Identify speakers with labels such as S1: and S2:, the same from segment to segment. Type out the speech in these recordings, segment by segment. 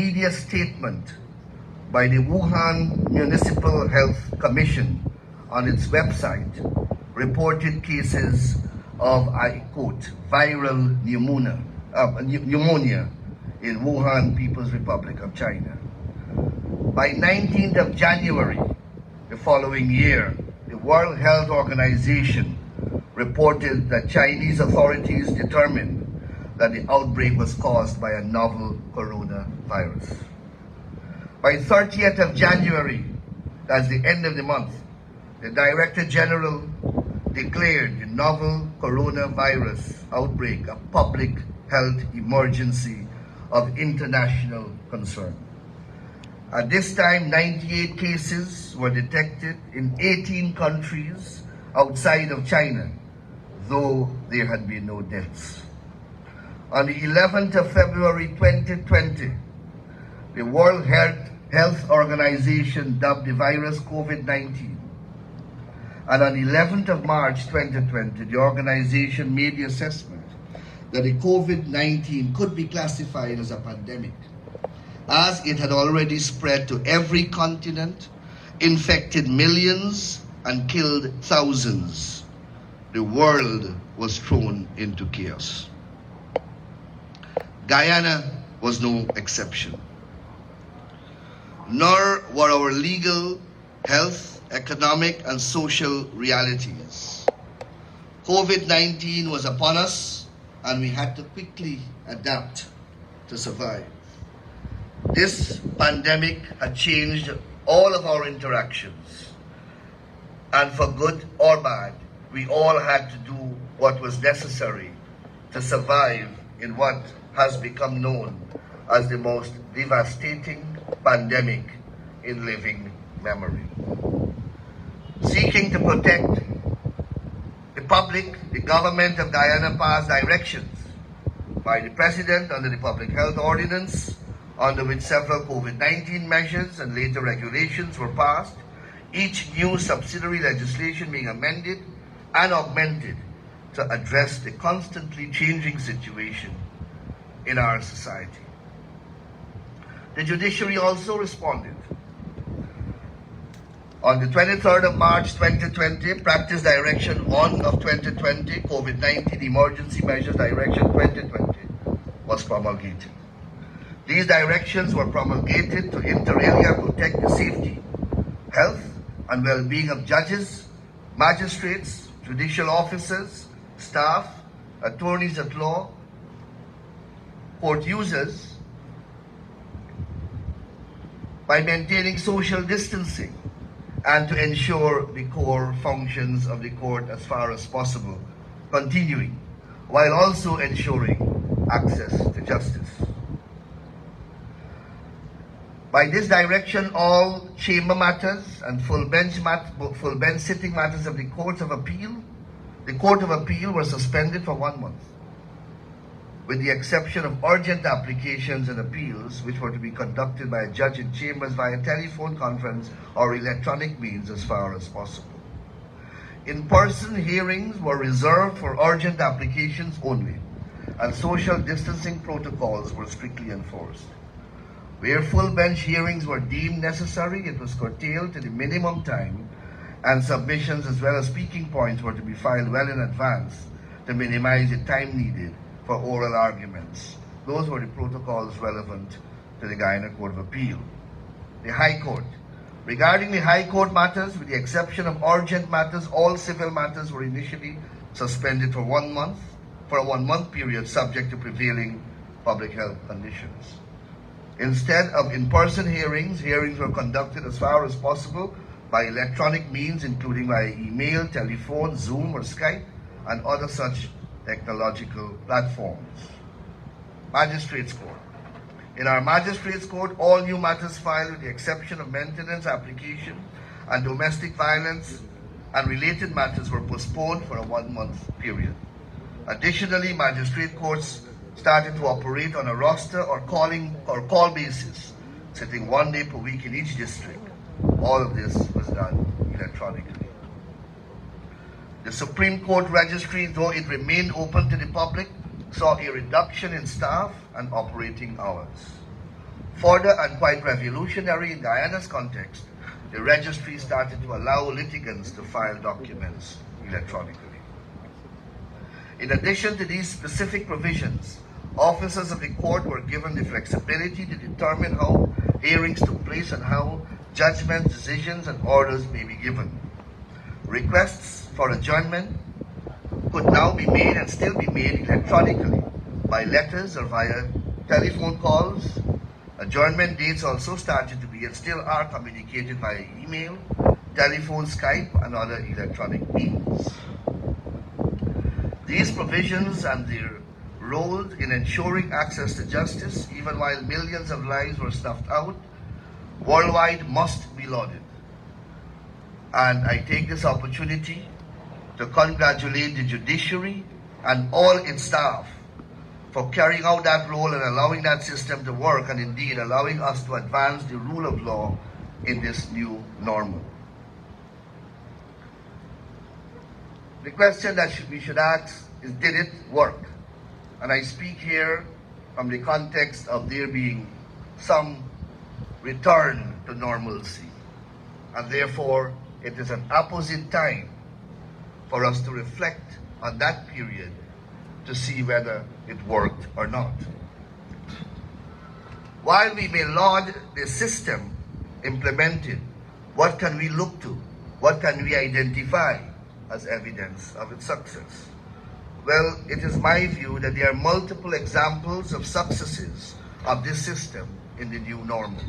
S1: media statement by the Wuhan Municipal Health Commission on its website reported cases of, I quote, viral pneumonia in Wuhan, People's Republic of China. By 19th of January, the following year, the World Health Organization reported that Chinese authorities determined that the outbreak was caused by a novel coronavirus. By 30th of January, that's the end of the month, the Director General declared the novel coronavirus outbreak a public health emergency of international concern. At this time, 98 cases were detected in 18 countries outside of China, though there had been no deaths. On the 11th of February 2020, the World Health Organization dubbed the virus COVID-19. And on the 11th of March 2020, the organization made the assessment that the COVID-19 could be classified as a pandemic, as it had already spread to every continent, infected millions, and killed thousands. The world was thrown into chaos. Guyana was no exception. Nor were our legal, health, economic, and social realities. COVID-19 was upon us, and we had to quickly adapt to survive. This pandemic had changed all of our interactions, and for good or bad, we all had to do what was necessary to survive in what has become known as the most devastating pandemic in living memory. Seeking to protect the public, the government of Guyana passed directions by the President under the Public Health Ordinance, under which several COVID-19 measures and later regulations were passed, each new subsidiary legislation being amended and augmented to address the constantly changing situation in our society. The judiciary also responded. On the 23rd of March 2020, Practice Direction 1 of 2020, COVID-19 Emergency Measures Direction 2020, was promulgated. These directions were promulgated to inter alia protect the safety, health, and well-being of judges, magistrates, judicial officers, staff, attorneys at law, court users, by maintaining social distancing and to ensure the core functions of the court as far as possible continuing, while also ensuring access to justice. By this direction, all chamber matters and full bench sitting matters of the Court of Appeal were suspended for 1 month, with the exception of urgent applications and appeals, which were to be conducted by a judge in chambers via telephone conference or electronic means as far as possible. In-person hearings were reserved for urgent applications only, and social distancing protocols were strictly enforced. Where full bench hearings were deemed necessary, it was curtailed to the minimum time, and submissions as well as speaking points were to be filed well in advance to minimize the time needed for oral arguments. Those were the protocols relevant to the Guyana Court of Appeal. The High Court. Regarding the High Court matters, with the exception of urgent matters, all civil matters were initially suspended for 1 month, for a 1 month period, subject to prevailing public health conditions. Instead of in-person hearings, hearings were conducted as far as possible by electronic means, including via email, telephone, Zoom, or Skype, and other such technological platforms. Magistrates Court. In our Magistrates Court, all new matters filed with the exception of maintenance application and domestic violence and related matters were postponed for a 1 month period. Additionally, magistrate courts started to operate on a roster or call basis, sitting 1 day per week in each district. All of this was done electronically. The Supreme Court Registry, though it remained open to the public, saw a reduction in staff and operating hours. Further, and quite revolutionary in Guyana's context, the registry started to allow litigants to file documents electronically. In addition to these specific provisions, officers of the court were given the flexibility to determine how hearings took place and how judgments, decisions, and orders may be given. Requests for adjournment could now be made and still be made electronically by letters or via telephone calls. Adjournment dates also started to be and still are communicated via email, telephone, Skype, and other electronic means. These provisions and their role in ensuring access to justice, even while millions of lives were snuffed out worldwide, must be lauded. And I take this opportunity to congratulate the judiciary and all its staff for carrying out that role and allowing that system to work, and indeed allowing us to advance the rule of law in this new normal. The question that we should ask is, did it work? And I speak here from the context of there being some return to normalcy. And therefore, it is an opposite time for us to reflect on that period to see whether it worked or not. While we may laud the system implemented, what can we look to? What can we identify as evidence of its success? Well, it is my view that there are multiple examples of successes of this system in the new normal.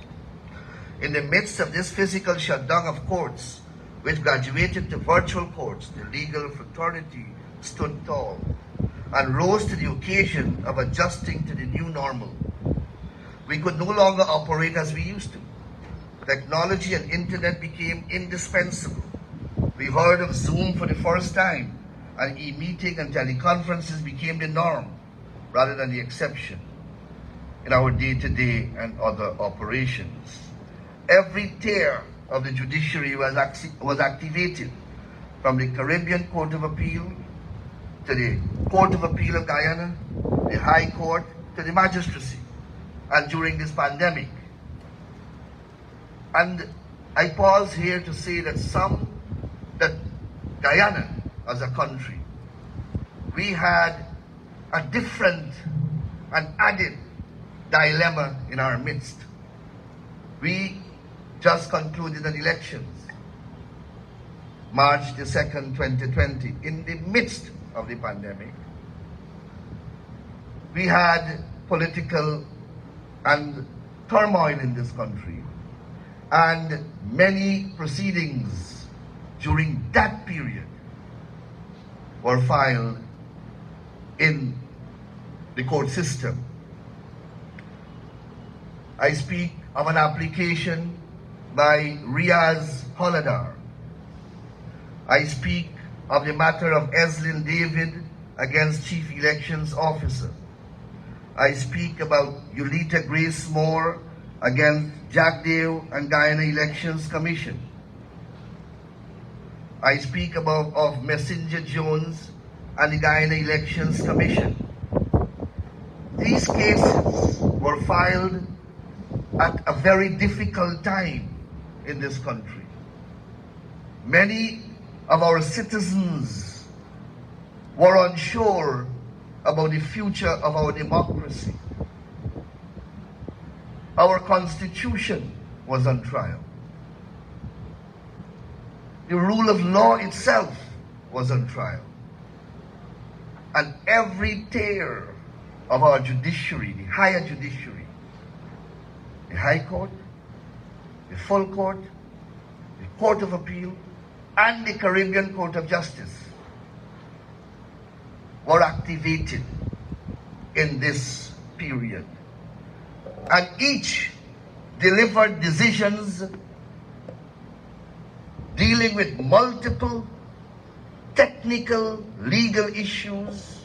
S1: In the midst of this physical shutdown of courts, which graduated to virtual courts, the legal fraternity stood tall and rose to the occasion of adjusting to the new normal. We could no longer operate as we used to. Technology and internet became indispensable. We heard of Zoom for the first time, and e-meeting and teleconferences became the norm rather than the exception in our day-to-day and other operations. Every tier of the judiciary was activated, from the Caribbean Court of Appeal to the Court of Appeal of Guyana, the High Court, to the magistracy, and during this pandemic. And I pause here to say that Guyana as a country, we had a different and added dilemma in our midst. We just concluded an elections, March the 2nd, 2020, in the midst of the pandemic. We had political and turmoil in this country, and many proceedings during that period were filed in the court system. I speak of an application by Riaz Holadar. I speak of the matter of Eslyn David against Chief Elections Officer. I speak about Yulita Grace Moore against Jack Dale and Guyana Elections Commission. I speak of Messenger Jones and the Guyana Elections Commission. These cases were filed at a very difficult time in this country. Many of our citizens were unsure about the future of our democracy. Our Constitution was on trial. The rule of law itself was on trial. And every tier of our judiciary, the higher judiciary, the High Court, the Full Court, the Court of Appeal, and the Caribbean Court of Justice were activated in this period. And each delivered decisions dealing with multiple technical legal issues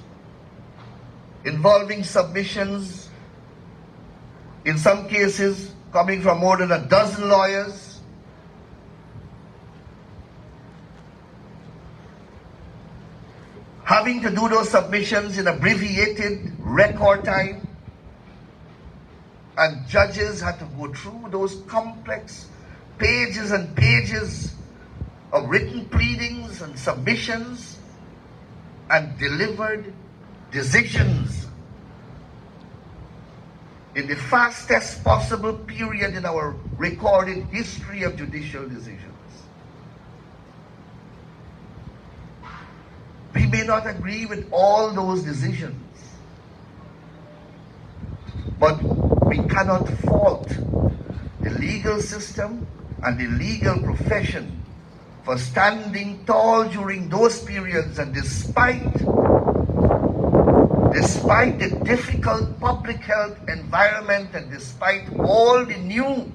S1: involving submissions, in some cases coming from more than a dozen lawyers. Having to do those submissions in abbreviated record time, And judges had to go through those complex pages and pages of written pleadings and submissions and delivered decisions in the fastest possible period in our recorded history of judicial decisions. We may not agree with all those decisions, but we cannot fault the legal system and the legal profession for standing tall during those periods, and despite the difficult public health environment and despite all the new,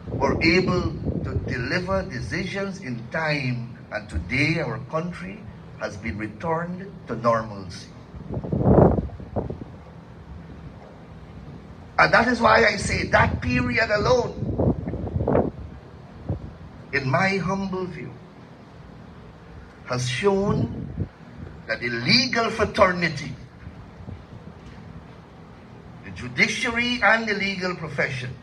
S1: were able to deliver decisions in time, and today our country has been returned to normalcy. And that is why I say that period alone, in my humble view, has shown that the legal fraternity, the judiciary and the legal profession,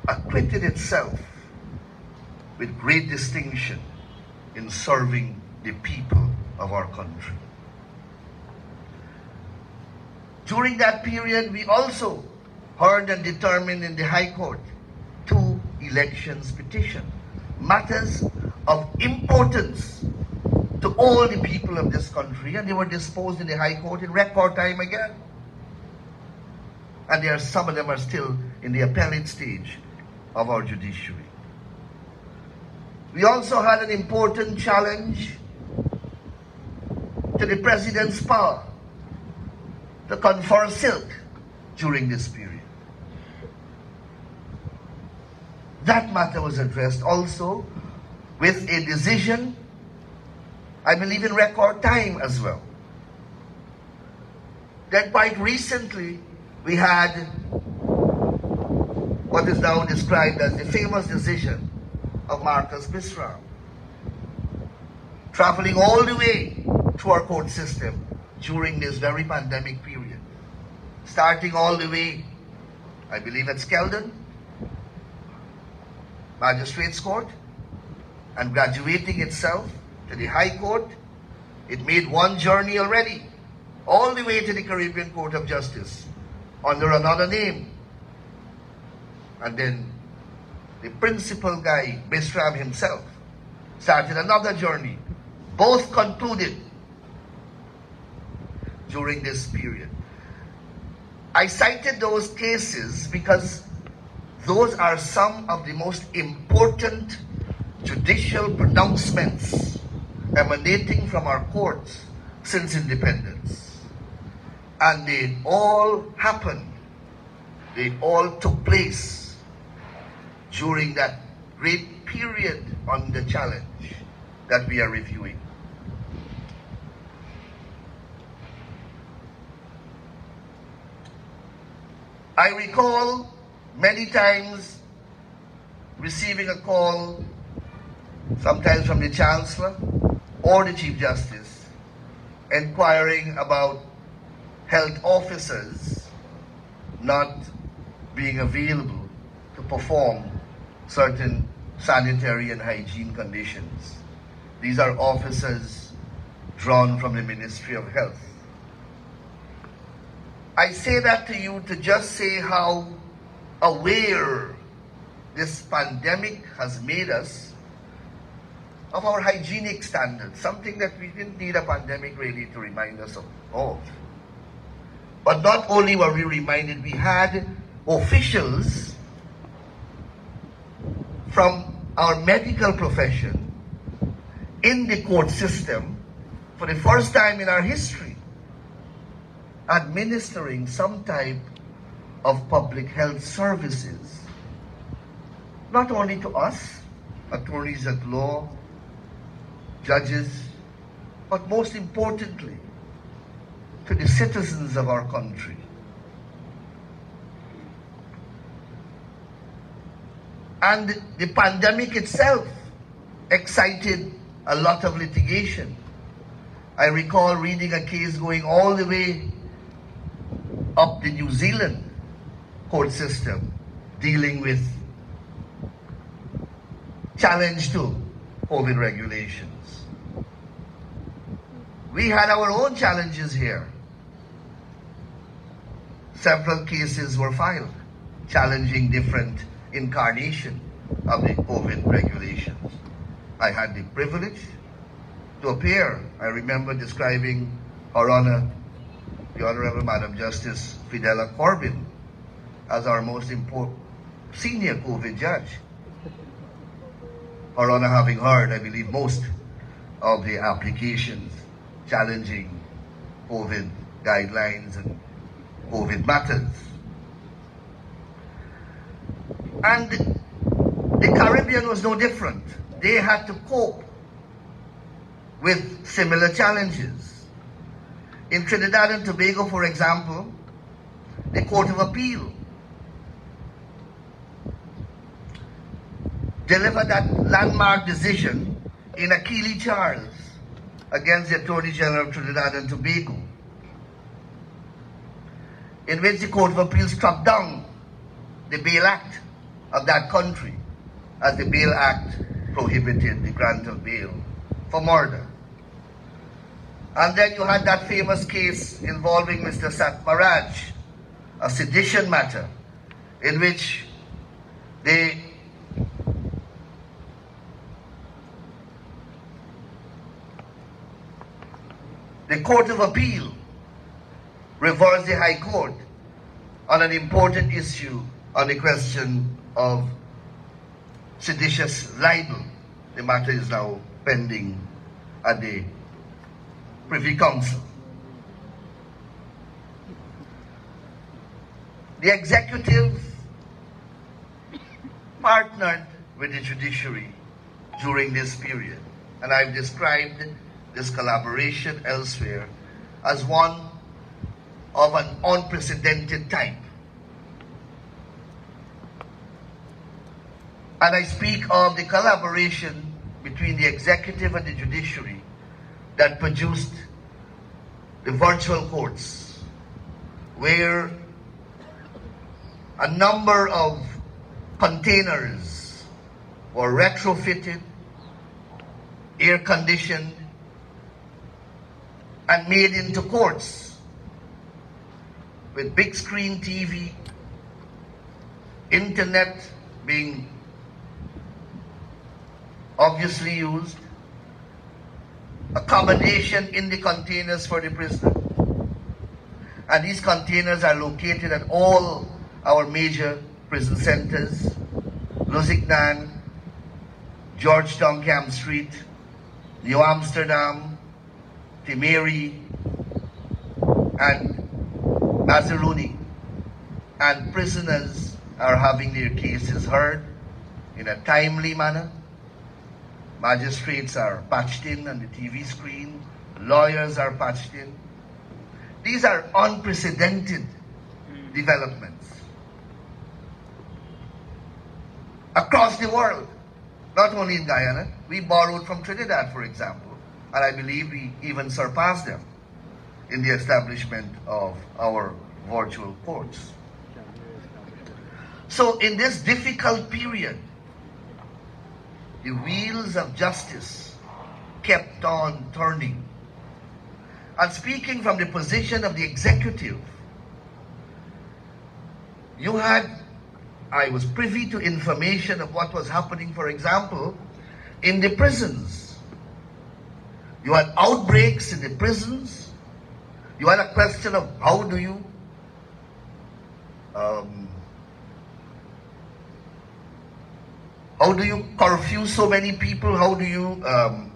S1: acquitted itself with great distinction in serving the people of our country. During that period, we also heard and determined in the High Court 2 elections petition, matters of importance to all the people of this country, and they were disposed in the High Court in record time again. And some of them are still in the appellate stage of our judiciary. We also had an important challenge to the President's power to confer silk during this period. That matter was addressed also with a decision, I believe in record time as well. Then quite recently, we had what is now described as the famous decision of Marcus Bisram, traveling all the way through our court system during this very pandemic period, starting all the way, I believe, at Skeldon Magistrates Court, and graduating itself to the High Court. It made one journey already, all the way to the Caribbean Court of Justice, under another name. And then the principal guy, Bisram himself, started another journey. Both concluded during this period. I cited those cases because those are some of the most important judicial pronouncements emanating from our courts since independence. And they all happened, they all took place during that great period on the challenge that we are reviewing. I recall many times receiving a call, sometimes from the Chancellor or the Chief Justice, inquiring about health officers not being available to perform certain sanitary and hygiene conditions. These are officers drawn from the Ministry of Health. I say that to you to just say how aware this pandemic has made us of our hygienic standards, something that we didn't need a pandemic really to remind us of. But not only were we reminded, we had officials from our medical profession in the court system for the first time in our history administering some type of public health services, not only to us, attorneys at law, judges, but most importantly, to the citizens of our country. And the pandemic itself excited a lot of litigation. I recall reading a case going all the way up the New Zealand court system dealing with challenge to COVID regulations. We had our own challenges here. Several cases were filed challenging different incarnation of the COVID regulations. I had the privilege to appear. I remember describing Her Honor, the Honorable Madam Justice Fidela Corbin, as our most important senior COVID judge. Her Honor having heard, I believe, most of the applications challenging COVID guidelines and COVID matters. And the Caribbean was no different. They had to cope with similar challenges. In Trinidad and Tobago, for example, the Court of Appeal delivered that landmark decision in Achille Charles against the Attorney General of Trinidad and Tobago, in which the Court of Appeal struck down the Bail Act of that country, as the Bail Act prohibited the grant of bail for murder. And then you had that famous case involving Mr. Satmaraj, a sedition matter, in which the Court of Appeal reversed the High Court on an important issue on the question of seditious libel. The matter is now pending at the Privy Council. The executive partnered with the judiciary during this period, and I've described this collaboration elsewhere as one of an unprecedented type. And I speak of the collaboration between the executive and the judiciary that produced the virtual courts, where a number of containers were retrofitted, air-conditioned, and made into courts with big screen TV, internet being obviously used, accommodation in the containers for the prisoner. And these containers are located at all our major prison centers: Lusignan, Georgetown Camp Street, New Amsterdam, Timeri, and Mazaruni. And prisoners are having their cases heard in a timely manner. Magistrates are patched in on the TV screen. Lawyers are patched in. These are unprecedented developments across the world, not only in Guyana. We borrowed from Trinidad, for example, and I believe we even surpassed them in the establishment of our virtual courts. So in this difficult period, the wheels of justice kept on turning. And speaking from the position of the executive, I was privy to information of what was happening, for example, in the prisons. You had outbreaks in the prisons. You had a question of how do you curfew so many people? How do you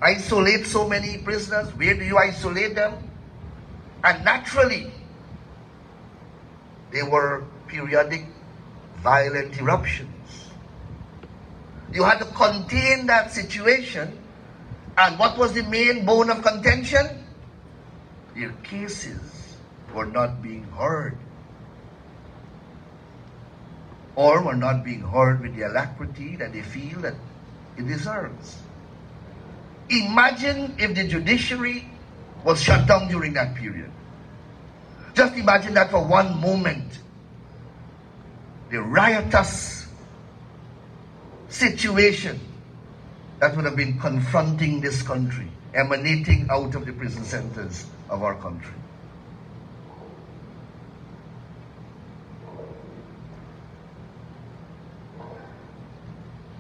S1: isolate so many prisoners? Where do you isolate them? And naturally, there were periodic violent eruptions. You had to contain that situation. And what was the main bone of contention? Their cases were not being heard, or were not being heard with the alacrity that they feel that it deserves. Imagine if the judiciary was shut down during that period. Just imagine that for one moment. The riotous situation that would have been confronting this country, emanating out of the prison centers of our country.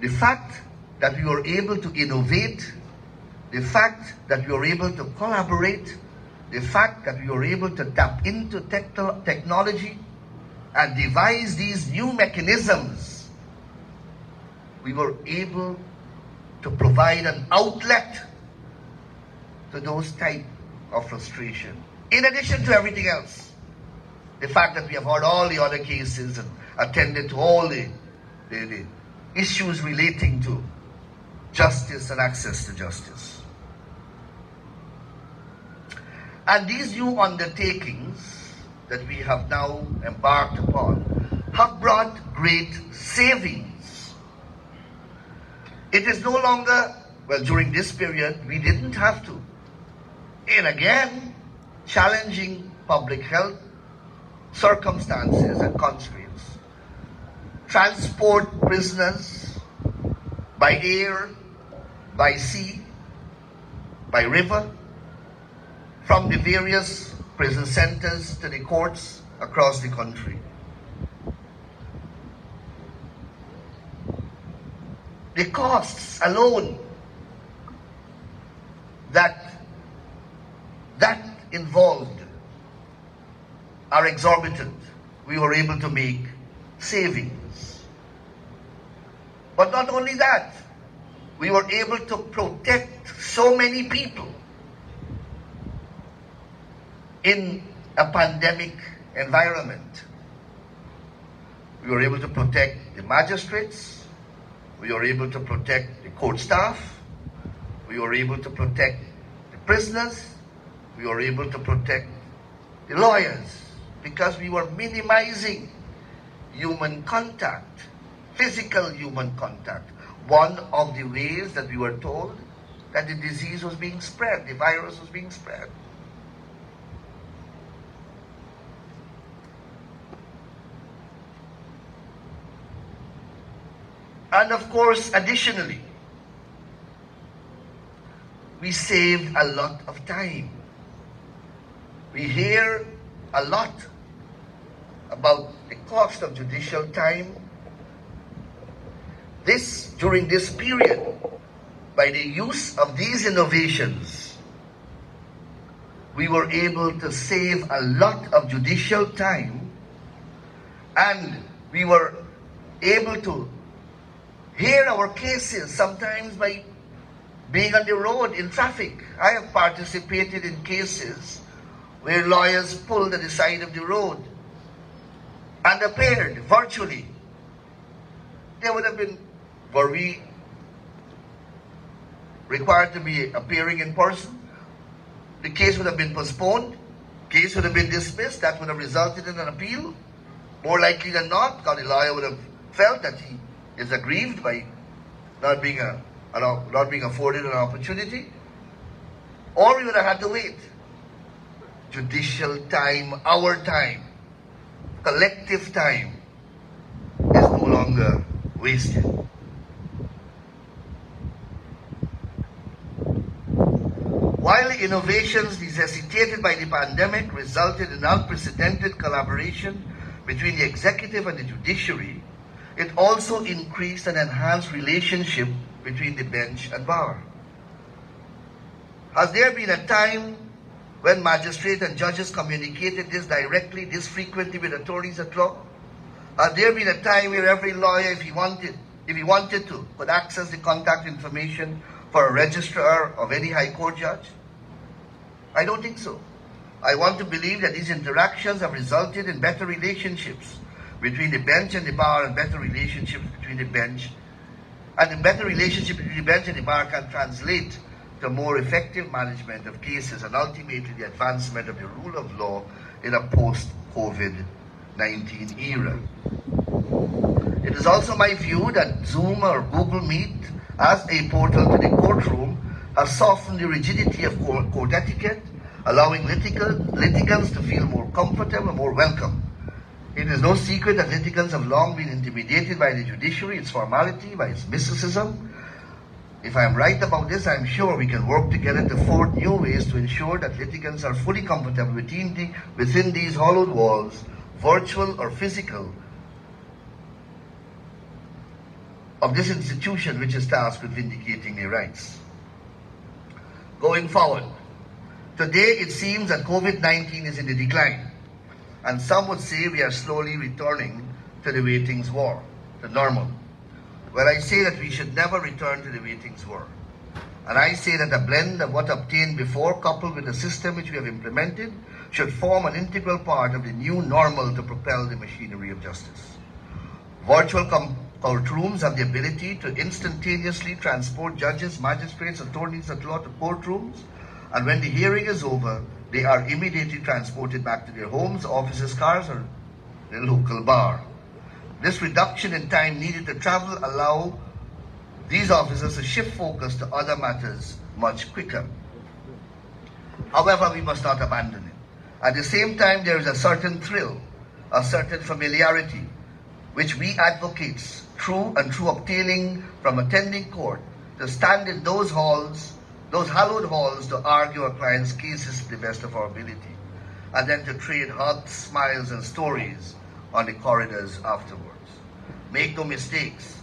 S1: The fact that we were able to innovate, the fact that we were able to collaborate, the fact that we were able to tap into technology and devise these new mechanisms, we were able to provide an outlet to those type of frustration. In addition to everything else, the fact that we have heard all the other cases and attended to all the issues relating to justice and access to justice. And these new undertakings that we have now embarked upon have brought great savings. It is no longer, well, during this period, we didn't have to. And again, challenging public health circumstances and constraints. Transport prisoners by air, by sea, by river, from the various prison centers to the courts across the country. The costs alone that involved are exorbitant. We were able to make savings. But not only that, we were able to protect so many people in a pandemic environment. We were able to protect the magistrates. We were able to protect the court staff. We were able to protect the prisoners. We were able to protect the lawyers because we were minimizing human contact, physical human contact. One of the ways that we were told that the disease was being spread, the virus was being spread. And of course, additionally, we saved a lot of time. We hear a lot about the cost of judicial time. During this period, by the use of these innovations, we were able to save a lot of judicial time, and we were able to hear our cases sometimes by being on the road in traffic. I have participated in cases where lawyers pulled at the side of the road and appeared virtually. There would have been, were we required to be appearing in person, the case would have been postponed, case would have been dismissed, that would have resulted in an appeal, more likely than not, because the lawyer would have felt that he is aggrieved by not being afforded an opportunity, or we would have had to wait. Judicial time, our time, collective time is no longer wasted. While the innovations necessitated by the pandemic resulted in unprecedented collaboration between the executive and the judiciary, it also increased and enhanced relationship between the bench and bar. Has there been a time when magistrates and judges communicated this directly, this frequently with attorneys at law? Has there been a time where every lawyer, if he wanted to, could access the contact information for a registrar of any high court judge? I don't think so. I want to believe that these interactions have resulted in better relationships between the bench and the bar, and better relationships between the bench, and the better relationship between the bench and the bar can translate to more effective management of cases and ultimately the advancement of the rule of law in a post-COVID-19 era. It is also my view that Zoom or Google Meet as a portal to the courtroom has softened the rigidity of court etiquette allowing litigants to feel more comfortable and more welcome. It is no secret that litigants have long been intimidated by the judiciary, its formality, by its mysticism. If I am right about this, I am sure we can work together to forge new ways to ensure that litigants are fully comfortable within these hollowed walls, virtual or physical, of this institution which is tasked with vindicating their rights. Going forward, today it seems that COVID-19 is in the decline, and some would say we are slowly returning to the way things were, to normal. Well, I say that we should never return to the way things were. And I say that a blend of what obtained before, coupled with the system which we have implemented, should form an integral part of the new normal to propel the machinery of justice. Virtual courtrooms have the ability to instantaneously transport judges, magistrates, attorneys at law to courtrooms, and when the hearing is over, they are immediately transported back to their homes, offices, cars, or their local bar. This reduction in time needed to travel allow these officers to shift focus to other matters much quicker. However, we must not abandon it. At the same time, there is a certain thrill, a certain familiarity, which we advocates through obtaining from attending court to stand in those halls, those hallowed halls, to argue our clients' cases to the best of our ability, and then to trade hugs, smiles, and stories on the corridors afterwards. Make no mistakes,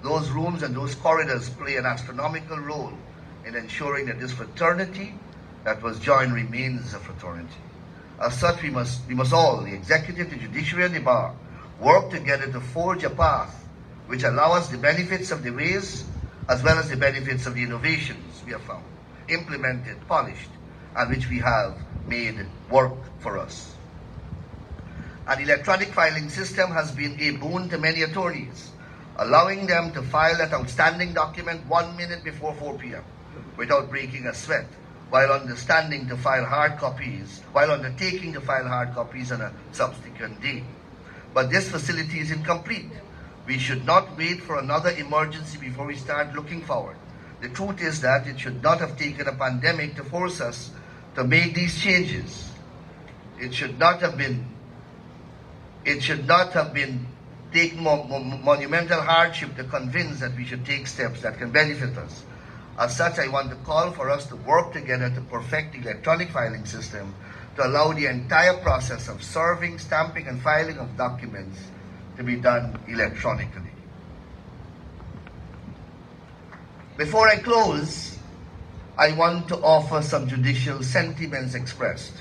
S1: those rooms and those corridors play an astronomical role in ensuring that this fraternity that was joined remains a fraternity. As such, we must all, the executive, the judiciary, and the bar, work together to forge a path which allow us the benefits of the ways as well as the benefits of the innovations we have found, implemented, polished, and which we have made work for us. An electronic filing system has been a boon to many attorneys, allowing them to file that outstanding document 1 minute before 4 p.m. without breaking a sweat, while undertaking to file hard copies on a subsequent day. But this facility is incomplete. We should not wait for another emergency before we start looking forward. The truth is that it should not have taken a pandemic to force us to make these changes. It should not have been taking monumental hardship to convince that we should take steps that can benefit us. As such, I want to call for us to work together to perfect the electronic filing system to allow the entire process of serving, stamping, and filing of documents to be done electronically. Before I close, I want to offer some judicial sentiments expressed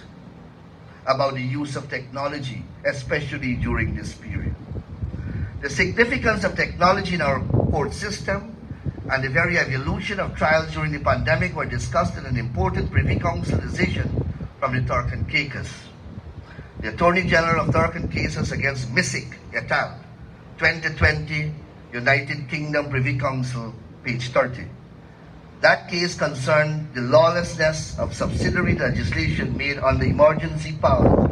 S1: about the use of technology, especially during this period. The significance of technology in our court system and the very evolution of trials during the pandemic were discussed in an important Privy Council decision from the Turk and Caicos. The Attorney General of Turk and Caicos against Misick et al., 2020, United Kingdom Privy Council, page 30. That case concerned the lawlessness of subsidiary legislation made on the emergency power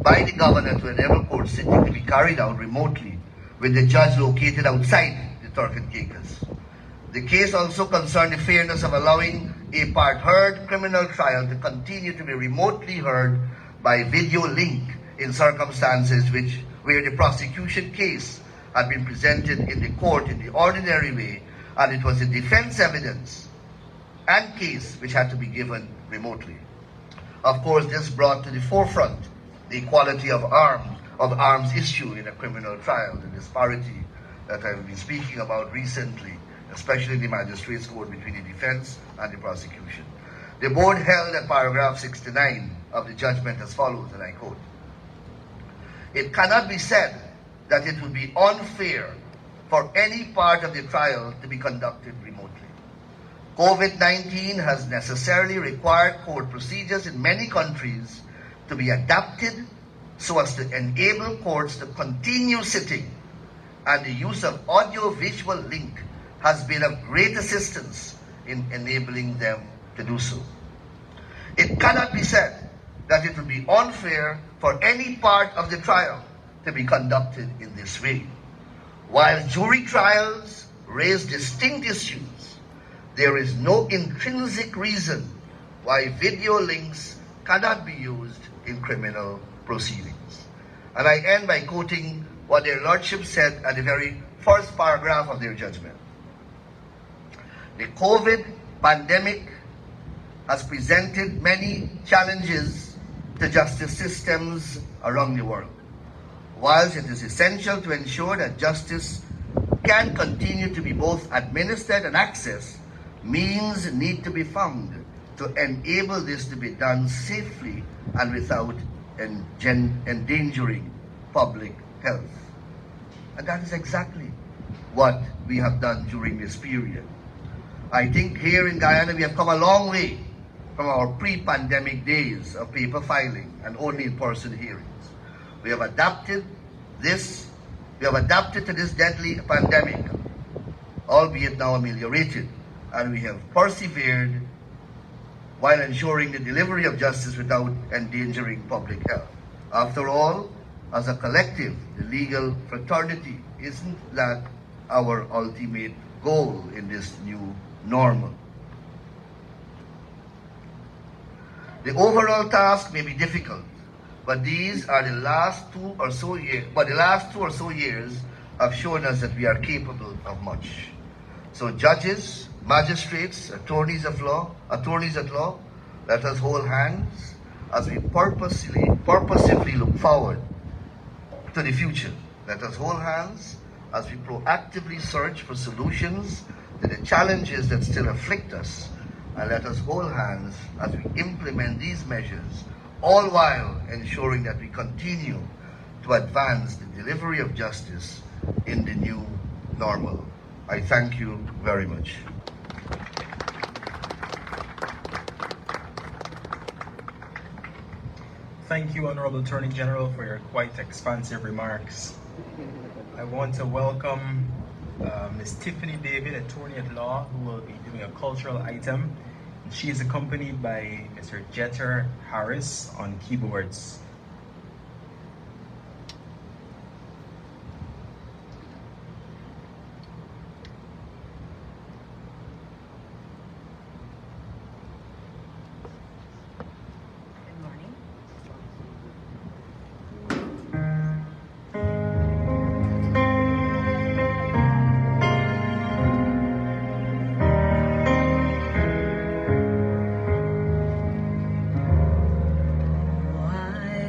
S1: by the governor to enable court sitting to be carried out remotely with the judge located outside the Turk and Caicos. The case also concerned the fairness of allowing a part-heard criminal trial to continue to be remotely heard by video link in circumstances where the prosecution case had been presented in the court in the ordinary way, and it was the defense evidence and case which had to be given remotely. Of course, this brought to the forefront the equality of arms issue in a criminal trial, the disparity that I've been speaking about recently, especially in the magistrates' court between the defense and the prosecution. The board held at paragraph 69 of the judgment as follows, and I quote, "It cannot be said that it would be unfair for any part of the trial to be conducted remotely. COVID-19 has necessarily required court procedures in many countries to be adapted so as to enable courts to continue sitting, and the use of audio-visual link has been of great assistance in enabling them to do so. It cannot be said that it would be unfair for any part of the trial to be conducted in this way. While jury trials raise distinct issues, there is no intrinsic reason why video links cannot be used in criminal proceedings. And I end by quoting what their lordship said at the very first paragraph of their judgment. The COVID pandemic has presented many challenges to justice systems around the world. Whilst it is essential to ensure that justice can continue to be both administered and accessed, means need to be found to enable this to be done safely and without endangering public health. And that is exactly what we have done during this period. I think here in Guyana we have come a long way from our pre-pandemic days of paper filing and only in-person hearings. We have adapted to this deadly pandemic, albeit now ameliorated, and we have persevered while ensuring the delivery of justice without endangering public health. After all, as a collective, the legal fraternity, isn't that our ultimate goal in this new normal? The overall task may be difficult, but these are the last 2 or so years have shown us that we are capable of much. So judges, magistrates, attorneys at law, let us hold hands as we purposefully look forward to the future. Let us hold hands as we proactively search for solutions to the challenges that still afflict us, and let us hold hands as we implement these measures, all while ensuring that we continue to advance the delivery of justice in the new normal. I thank you very much.
S2: Thank you, Honorable Attorney General, for your quite expansive remarks. I want to welcome Ms. Tiffany David, attorney at law, who will be doing a cultural item. She is accompanied by Mr. Jeter Harris on keyboards.
S3: Why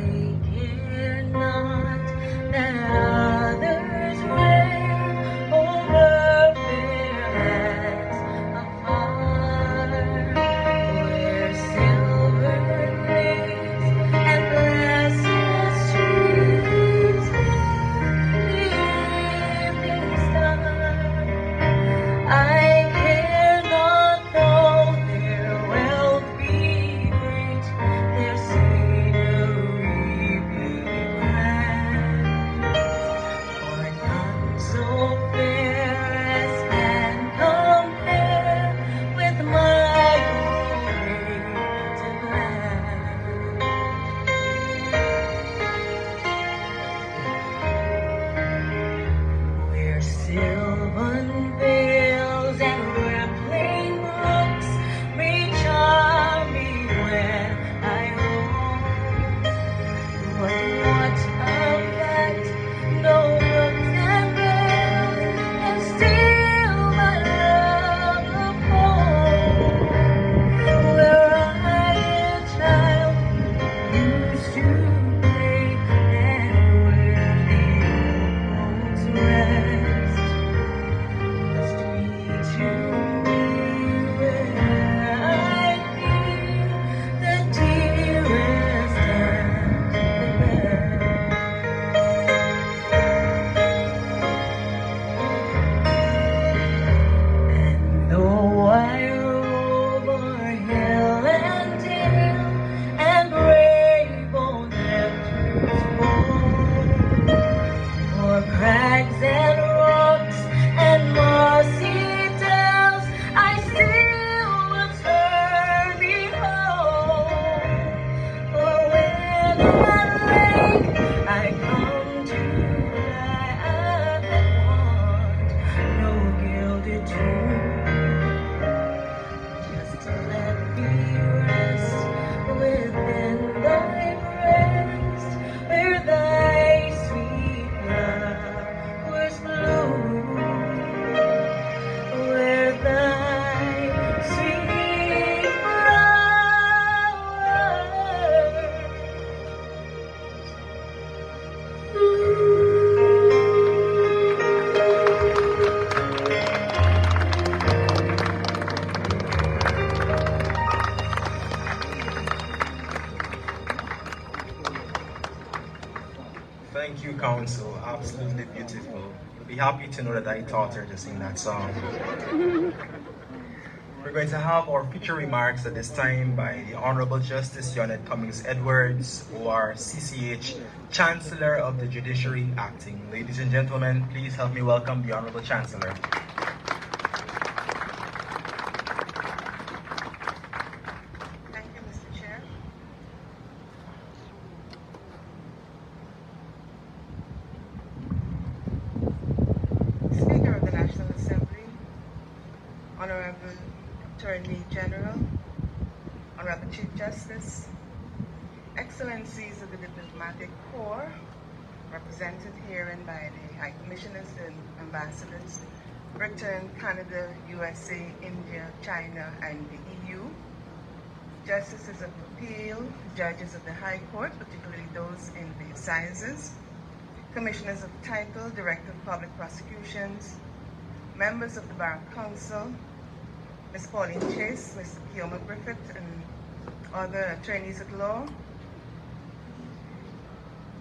S2: Rescue Council, absolutely beautiful. You'll be happy to know that I taught her to sing that song. We're going to have our feature remarks at this time by the Honorable Justice Yonet Cummings Edwards, OR CCH, Chancellor of the Judiciary, acting. Ladies and gentlemen, please help me welcome the Honorable Chancellor.
S3: Thank you, Mr. Chair. Speaker of the National Assembly, Honorable Attorney General, Honorable Chief Justice, Excellencies of the Diplomatic Corps, represented herein by the High Commissioners and Ambassadors, Britain, Canada, USA, India, China, and the EU, Justices of Appeal, Judges of the High Court, particularly those in the Assizes, Commissioners of Title, Director of Public Prosecutions, members of the Bar Council, Ms. Pauline Chase, Mr. Keoma Griffith, and other attorneys at law,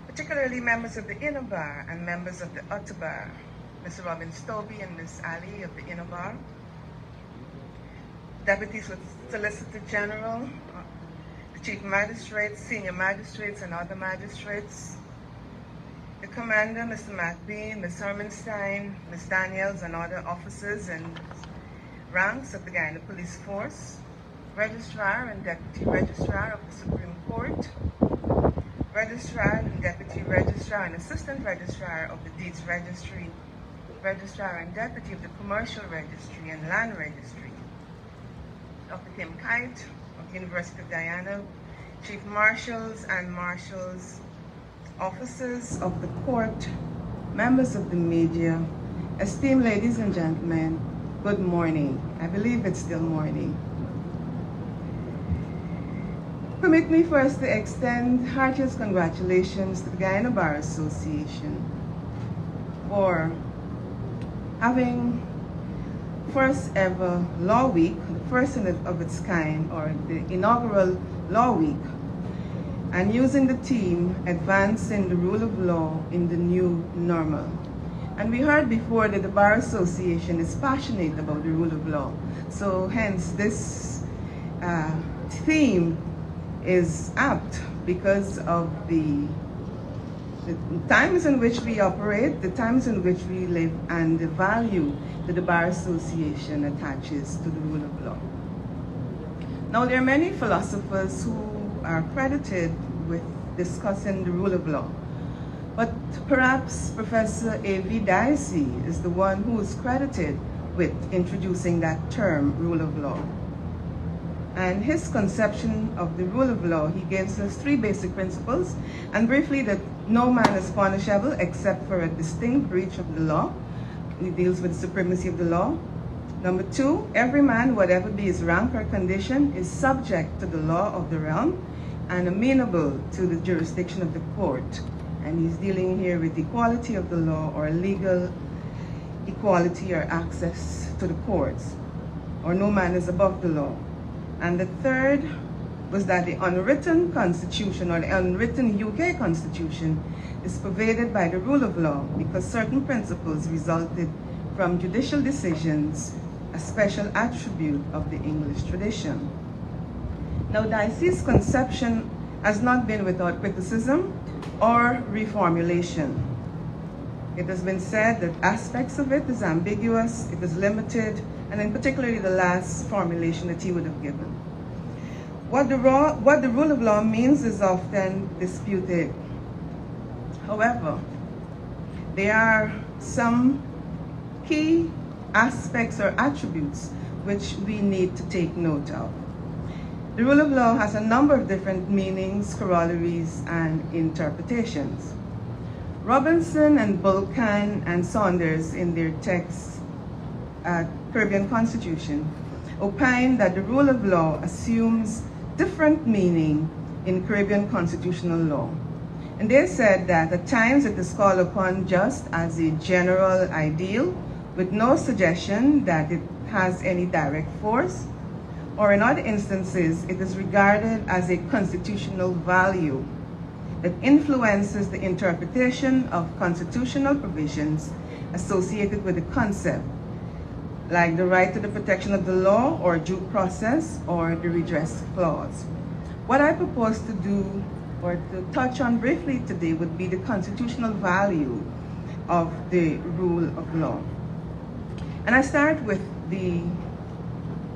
S3: particularly members of the Inner Bar and members of the Outer Bar, Mr. Robin Stobie and Ms. Ali of the Inner Bar, Deputies with Solicitor General, the Chief Magistrates, Senior Magistrates, and other magistrates, the Commander, Mr. McBean, Ms. Hermanstein, Ms. Daniels, and other officers and ranks of the Guyana Police Force, Registrar and Deputy Registrar of the Supreme Court, Registrar and Deputy Registrar and Assistant Registrar of the Deeds Registry, Registrar and Deputy of the Commercial Registry and Land Registry, Dr. Kim Kite of the University of Guyana, Chief Marshals and Marshals, officers of the court, members of the media, esteemed ladies and gentlemen, good morning. I believe it's still morning. Permit me first to extend heartiest congratulations to the Guyana Bar Association for having first ever Law Week, the first of its kind, or the inaugural Law Week, and using the theme Advancing the Rule of Law in the New Normal. And we heard before that the Bar Association is passionate about the rule of law. So hence this theme is apt because of the times in which we operate, the times in which we live, and the value that the Bar Association attaches to the rule of law. Now, there are many philosophers who are credited with discussing the rule of law, but perhaps Professor A.V. Dicey is the one who is credited with introducing that term, rule of law. And his conception of the rule of law, he gives us three basic principles, and briefly that no man is punishable except for a distinct breach of the law. He deals with the supremacy of the law. Number two, every man, whatever be his rank or condition, is subject to the law of the realm and amenable to the jurisdiction of the court. And he's dealing here with equality of the law, or legal equality or access to the courts, or no man is above the law. And the third was that the unwritten constitution, or the unwritten UK constitution, is pervaded by the rule of law because certain principles resulted from judicial decisions, a special attribute of the English tradition. Now, Dicey's conception has not been without criticism or reformulation. It has been said that aspects of it is ambiguous, it is limited, and in particularly the last formulation that he would have given. What the rule of law means is often disputed. However, there are some key aspects or attributes which we need to take note of. The rule of law has a number of different meanings, corollaries, and interpretations. Robinson and Bulkan and Saunders, in their text, Caribbean Constitution, opine that the rule of law assumes different meaning in Caribbean constitutional law. And they said that at times it is called upon just as a general ideal with no suggestion that it has any direct force, or in other instances, it is regarded as a constitutional value that influences the interpretation of constitutional provisions associated with the concept, like the right to the protection of the law or due process or the redress clause. What I propose to do or to touch on briefly today would be the constitutional value of the rule of law. And I start with the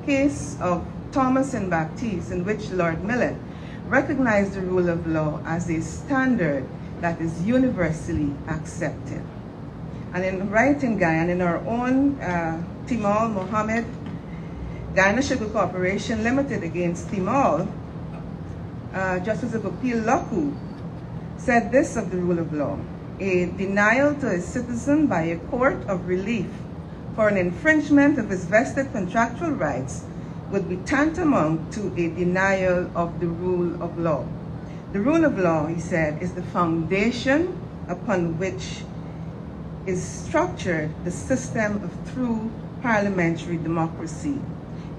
S3: case of Thomas and Baptiste, in which Lord Millet recognized the rule of law as a standard that is universally accepted. And in writing Guyana, in our own Timor Mohammed Guyana Sugar Corporation Limited against Timor, Justice of Appeal Loku said this of the rule of law: a denial to a citizen by a court of relief for an infringement of his vested contractual rights would be tantamount to a denial of the rule of law. The rule of law, he said, is the foundation upon which is structured the system of true parliamentary democracy.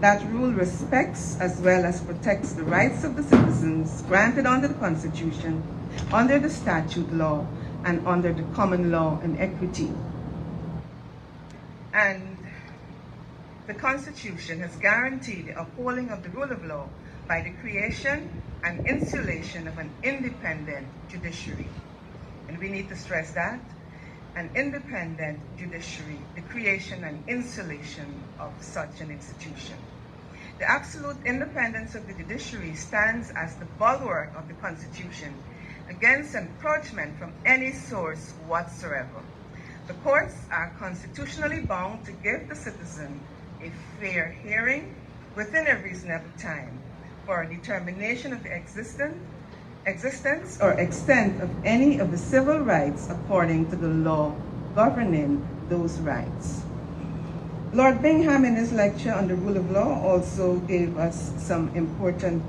S3: That rule respects as well as protects the rights of the citizens granted under the Constitution, under the statute law, and under the common law and equity. And the Constitution has guaranteed the upholding of the rule of law by the creation and insulation of an independent judiciary. And we need to stress that, an independent judiciary, the creation and insulation of such an institution. The absolute independence of the judiciary stands as the bulwark of the Constitution against encroachment from any source whatsoever. The courts are constitutionally bound to give the citizen a fair hearing within a reasonable time for a determination of the existence or extent of any of the civil rights according to the law governing those rights. Lord Bingham, in his lecture on the rule of law, also gave us some important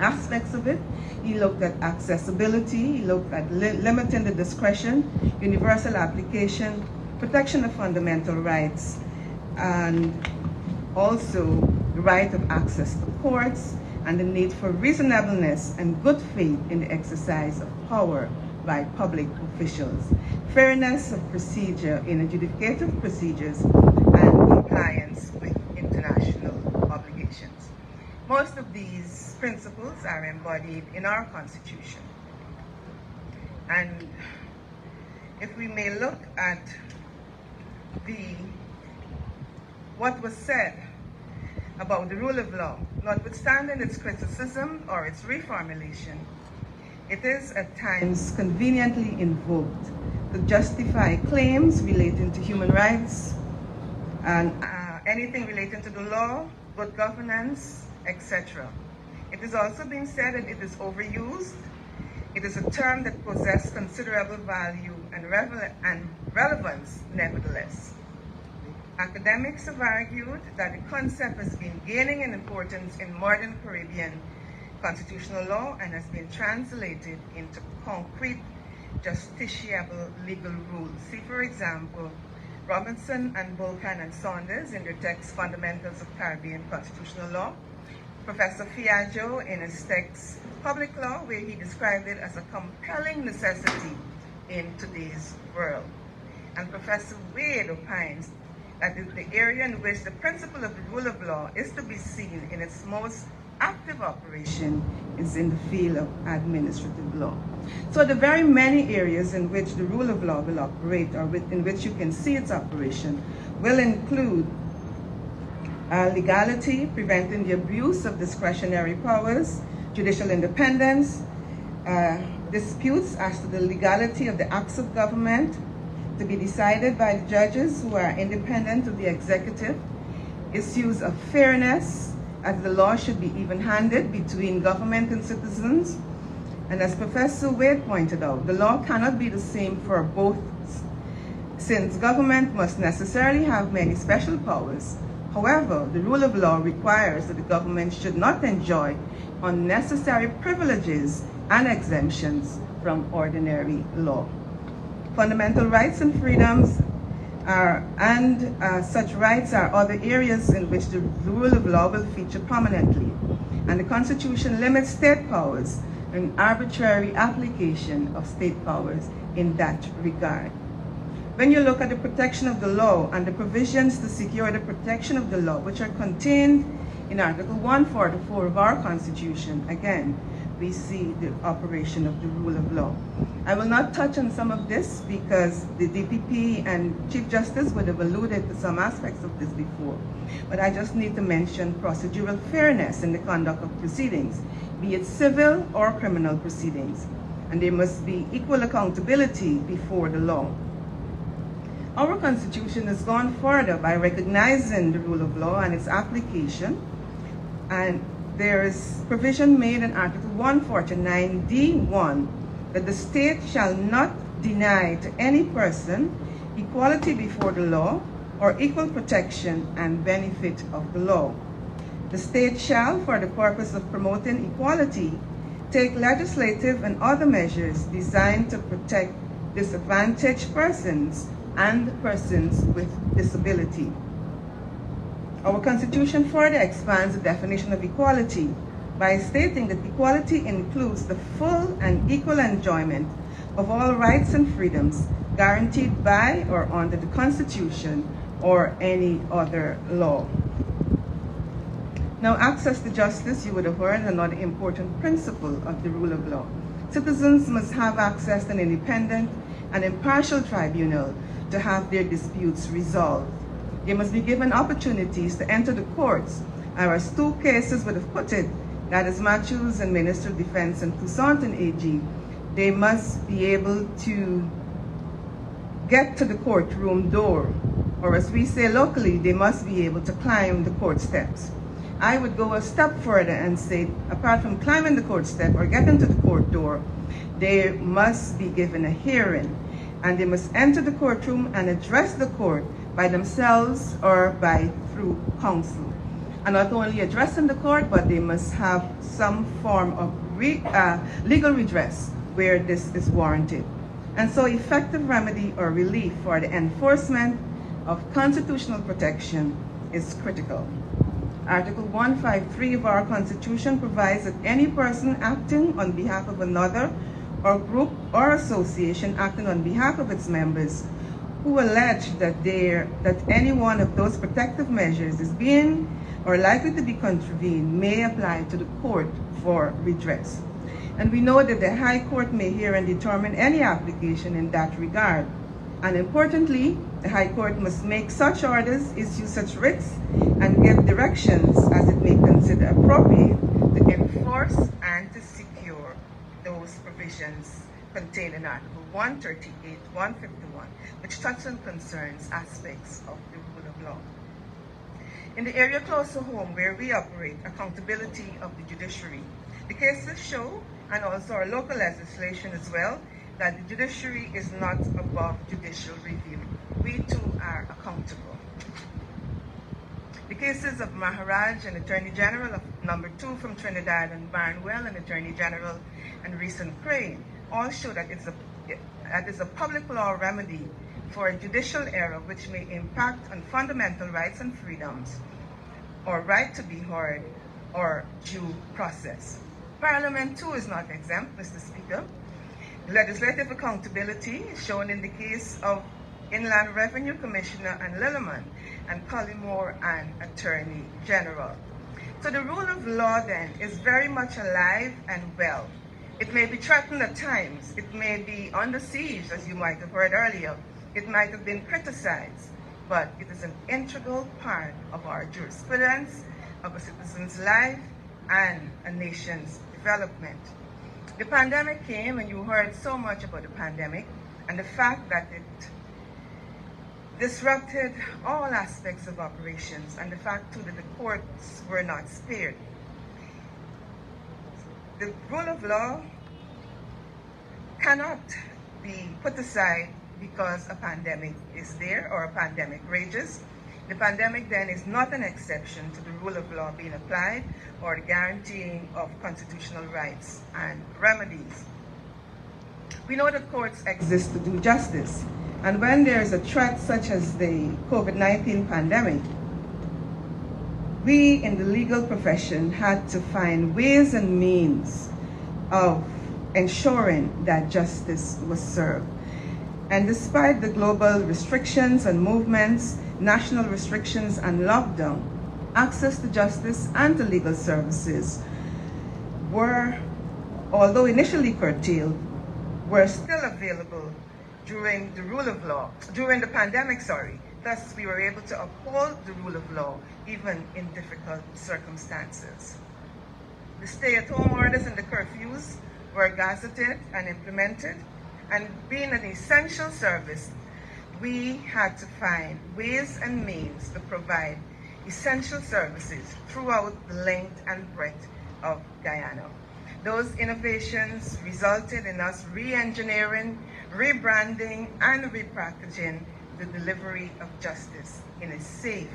S3: aspects of it. He looked at accessibility, he looked at limiting the discretion, universal application, protection of fundamental rights, and also the right of access to courts, and the need for reasonableness and good faith in the exercise of power by public officials, fairness of procedure in adjudicative procedures, and compliance with international obligations. Most of these principles are embodied in our Constitution. And if we may look at what was said about the rule of law, notwithstanding its criticism or its reformulation, it is at times conveniently invoked to justify claims relating to human rights and anything relating to the law, good governance, etc. It is also being said that it is overused. It is a term that possesses considerable value and relevance nevertheless. Academics have argued that the concept has been gaining in importance in modern Caribbean constitutional law and has been translated into concrete justiciable legal rules. See, for example, Robinson and Vulcan and Saunders in their text Fundamentals of Caribbean Constitutional Law, Professor Fiaggio in his text Public Law, where he described it as a compelling necessity in today's world. And Professor Wade opines that the area in which the principle of the rule of law is to be seen in its most active operation is in the field of administrative law. So the very many areas in which the rule of law will operate, or in which you can see its operation, will include legality, preventing the abuse of discretionary powers, judicial independence, disputes as to the legality of the acts of government to be decided by the judges who are independent of the executive, issues of fairness, as the law should be even-handed between government and citizens. And as Professor Wade pointed out, the law cannot be the same for both, since government must necessarily have many special powers. However, the rule of law requires that the government should not enjoy unnecessary privileges and exemptions from ordinary law. Fundamental rights and freedoms such rights are other areas in which the rule of law will feature prominently. And the Constitution limits state powers an arbitrary application of state powers in that regard. When you look at the protection of the law and the provisions to secure the protection of the law, which are contained in Article 144 of our Constitution, again, we see the operation of the rule of law. I will not touch on some of this because the DPP and Chief Justice would have alluded to some aspects of this before, but I just need to mention procedural fairness in the conduct of proceedings, be it civil or criminal proceedings, and there must be equal accountability before the law. Our Constitution has gone further by recognizing the rule of law and its application, and there is provision made in Article 149(d)(1) that the state shall not deny to any person equality before the law or equal protection and benefit of the law. The state shall, for the purpose of promoting equality, take legislative and other measures designed to protect disadvantaged persons and persons with disability. Our Constitution further expands the definition of equality by stating that equality includes the full and equal enjoyment of all rights and freedoms guaranteed by or under the Constitution or any other law. Now, access to justice, you would have heard, another important principle of the rule of law. Citizens must have access to an independent and impartial tribunal to have their disputes resolved. They must be given opportunities to enter the courts. Our two cases would have put it, that is Matthews and Minister of Defense and Toussaint and AG, they must be able to get to the courtroom door, or as we say locally, they must be able to climb the court steps. I would go a step further and say, apart from climbing the court step or getting to the court door, they must be given a hearing, and they must enter the courtroom and address the court by themselves or through counsel. And not only addressing the court, but they must have some form of legal redress where this is warranted. And so effective remedy or relief for the enforcement of constitutional protection is critical. Article 153 of our Constitution provides that any person acting on behalf of another or group or association acting on behalf of its members who allege that any one of those protective measures is being or likely to be contravened may apply to the court for redress. And we know that the High Court may hear and determine any application in that regard. And importantly, the High Court must make such orders, issue such writs, and give directions as it may consider appropriate to enforce and to secure those provisions contained in Article 138, 151, which touch on concerns aspects of the rule of law. In the area close to home where we operate, accountability of the judiciary. The cases show, and also our local legislation as well, that the judiciary is not above judicial review. We too are accountable. The cases of Maharaj and Attorney General of number 2 from Trinidad and Barnwell and Attorney General and recent Crane all show that it's a public law remedy for a judicial error which may impact on fundamental rights and freedoms, or right to be heard, or due process. Parliament too is not exempt, Mr. Speaker. Legislative accountability is shown in the case of Inland Revenue Commissioner Ann Lilliman and Collymore and Attorney General. So the rule of law then is very much alive and well. It may be threatened at times. It may be under siege, as you might have heard earlier. It might have been criticized, but it is an integral part of our jurisprudence, of a citizen's life, and a nation's development. The pandemic came, and you heard so much about the pandemic and the fact that it disrupted all aspects of operations, and the fact too that the courts were not spared. The rule of law cannot be put aside because a pandemic is there or a pandemic rages. The pandemic then is not an exception to the rule of law being applied or the guaranteeing of constitutional rights and remedies. We know that courts exist to do justice, and when there is a threat such as the COVID-19 pandemic, we in the legal profession had to find ways and means of ensuring that justice was served. And despite the global restrictions and movements, national restrictions and lockdown, access to justice and to legal services were, although initially curtailed, were still available during the pandemic. Thus, we were able to uphold the rule of law even in difficult circumstances. The stay-at-home orders and the curfews were gazetted and implemented, and being an essential service, we had to find ways and means to provide essential services throughout the length and breadth of Guyana. Those innovations resulted in us re-engineering, rebranding, and repackaging the delivery of justice in a safe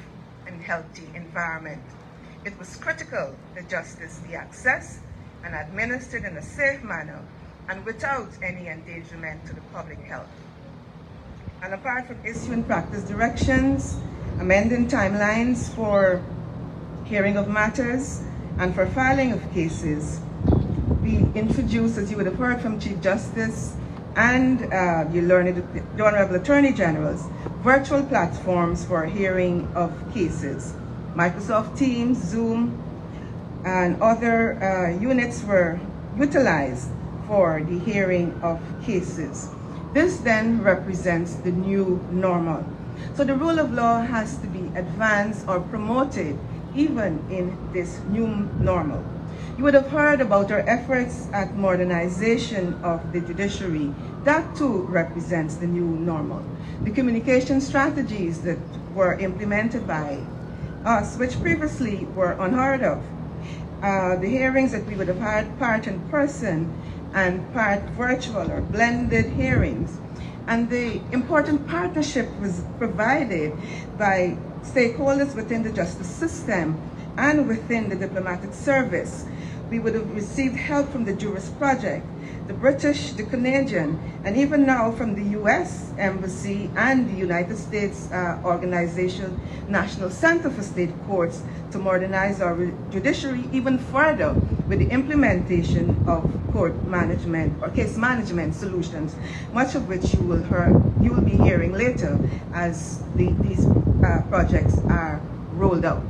S3: and healthy environment. It was critical that justice be accessed and administered in a safe manner and without any endangerment to the public health. And apart from issuing practice directions, amending timelines for hearing of matters and for filing of cases, we introduced, as you would have heard from Chief Justice and the Honorable Attorney Generals, virtual platforms for hearing of cases. Microsoft Teams, Zoom, and other units were utilized for the hearing of cases. This then represents the new normal. So the rule of law has to be advanced or promoted even in this new normal. You would have heard about our efforts at modernization of the judiciary. That too represents the new normal. The communication strategies that were implemented by us, which previously were unheard of. The hearings that we would have had part in person and part virtual or blended hearings. And the important partnership was provided by stakeholders within the justice system and within the diplomatic service. We would have received help from the Juris Project, the British, the Canadian, and even now from the US Embassy and the United States organization, National Center for State Courts, to modernize our judiciary even further with the implementation of court management or case management solutions, much of which you will be hearing later as these projects are rolled out.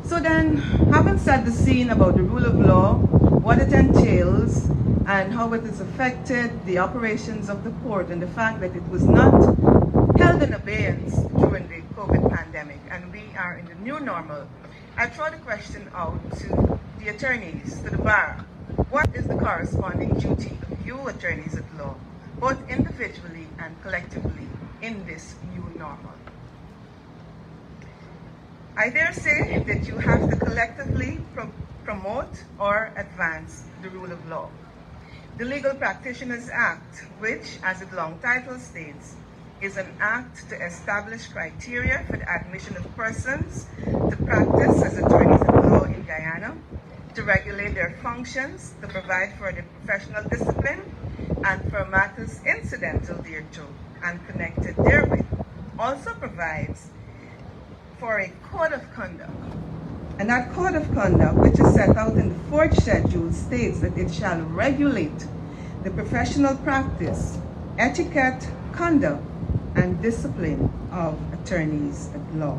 S3: So then, having set the scene about the rule of law, what it entails, and how it has affected the operations of the court, and the fact that it was not held in abeyance during the COVID pandemic, and we are in the new normal, I throw the question out to the attorneys, to the bar. What is the corresponding duty of you attorneys at law, both individually and collectively, in this new normal? I dare say that you have to collectively promote or advance the rule of law. The Legal Practitioners Act, which, as its long title states, is an act to establish criteria for the admission of persons to practice as attorneys at law in Guyana, to regulate their functions, to provide for their professional discipline, and for matters incidental thereto and connected therewith, also provides for a code of conduct. And that code of conduct, which is set out in the 4th schedule, states that it shall regulate the professional practice, etiquette, conduct, and discipline of attorneys at law.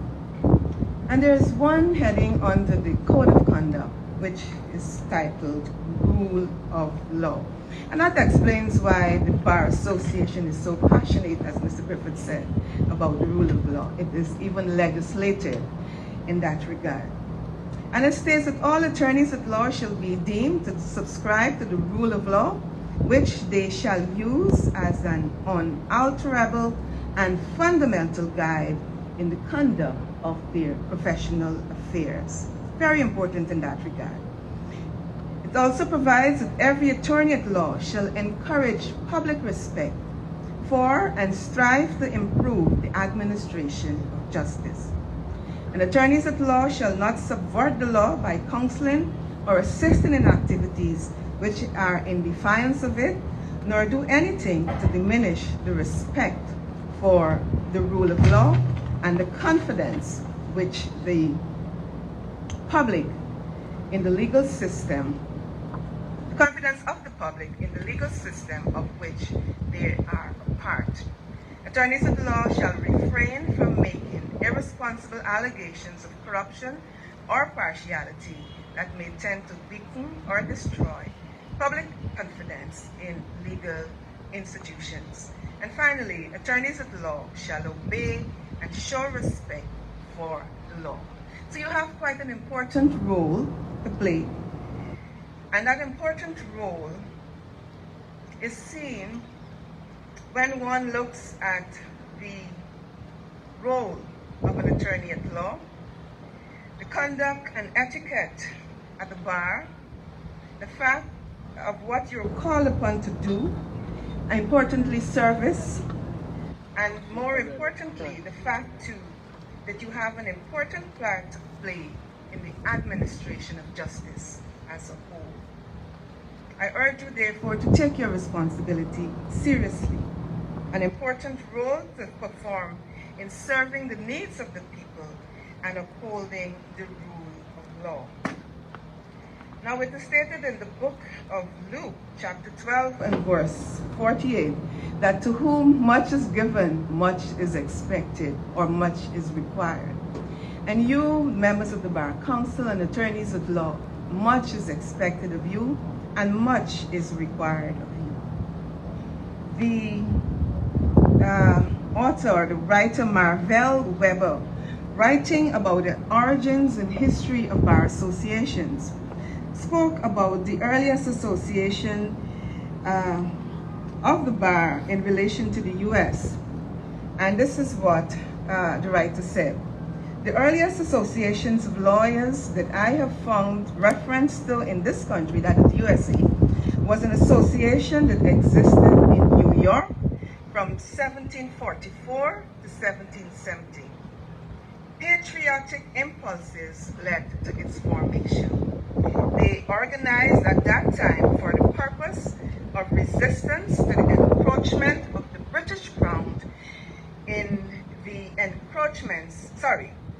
S3: And there's one heading under the code of conduct, which is titled Rule of Law. And that explains why the Bar Association is so passionate, as Mr. Griffith said, about the rule of law. It is even legislated in that regard. And it states that all attorneys at law shall be deemed to subscribe to the rule of law, which they shall use as an unalterable and fundamental guide in the conduct of their professional affairs. Very important in that regard. It also provides that every attorney at law shall encourage public respect for and strive to improve the administration of justice. And attorneys at law shall not subvert the law by counseling or assisting in activities which are in defiance of it, nor do anything to diminish the respect for the rule of law and the confidence which the public in the legal system, the confidence of the public in the legal system of which they are a part. Attorneys at law shall refrain from making irresponsible allegations of corruption or partiality that may tend to weaken or destroy public confidence in legal institutions. And finally, attorneys at law shall obey and show respect for the law. So you have quite an important role to play, and that important role is seen when one looks at the role of an attorney at law, the conduct and etiquette at the bar, the fact of what you're called upon to do, and importantly, service, and more importantly, the fact too that you have an important part to play in the administration of justice as a whole. I urge you, therefore, to take your responsibility seriously, an important role to perform in serving the needs of the people and upholding the rule of law. Now, it is stated in the book of Luke, chapter 12 and verse 48, that to whom much is given, much is expected, or much is required. And you, members of the Bar Council and attorneys at law, much is expected of you, and much is required of you. The author, or the writer Marvel Weber, writing about the origins and history of bar associations, spoke about the earliest association of the bar in relation to the U.S. And this is what the writer said. The earliest associations of lawyers that I have found reference to in this country, that is USA, was an association that existed in New York from 1744 to 1770. Patriotic impulses led to its formation. They organized at that time for the purpose of resistance to the encroachment of the British Crown in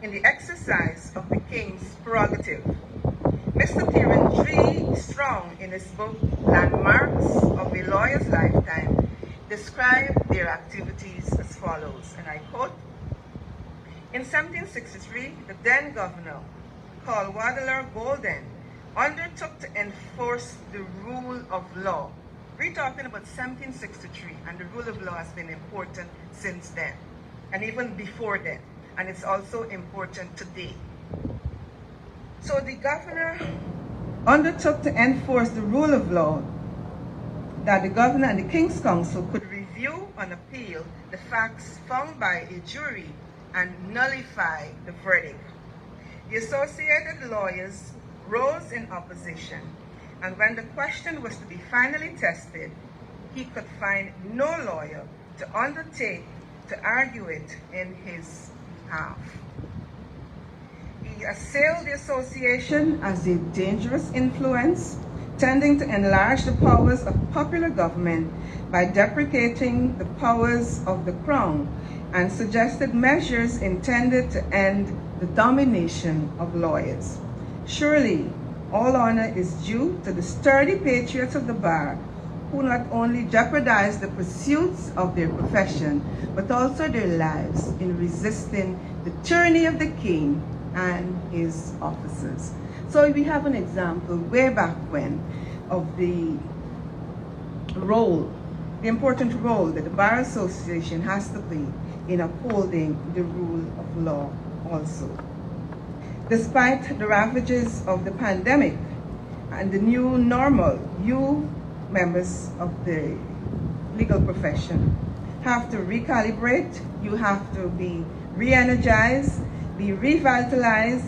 S3: the exercise of the King's prerogative. Mr. Kieran G. Strong, in his book Landmarks of a Lawyer's Lifetime, described their activities as follows, and I quote, "In 1763, the then governor, called Waddler Golden, undertook to enforce the rule of law." We're talking about 1763, and the rule of law has been important since then, and even before then, and it's also important today. So the governor undertook to enforce the rule of law, that the governor and the King's Council could review on appeal the facts found by a jury and nullify the verdict. The associated lawyers rose in opposition, and when the question was to be finally tested, he could find no lawyer to undertake to argue it in his behalf. He assailed the association as a dangerous influence, tending to enlarge the powers of popular government by deprecating the powers of the Crown, and suggested measures intended to end the domination of lawyers. Surely, all honor is due to the sturdy patriots of the bar, who not only jeopardized the pursuits of their profession, but also their lives in resisting the tyranny of the king and his officers. So we have an example way back when of the role, the important role that the Bar Association has to play in upholding the rule of law also. Despite the ravages of the pandemic and the new normal, you members of the legal profession have to recalibrate, you have to be re-energized, be revitalized,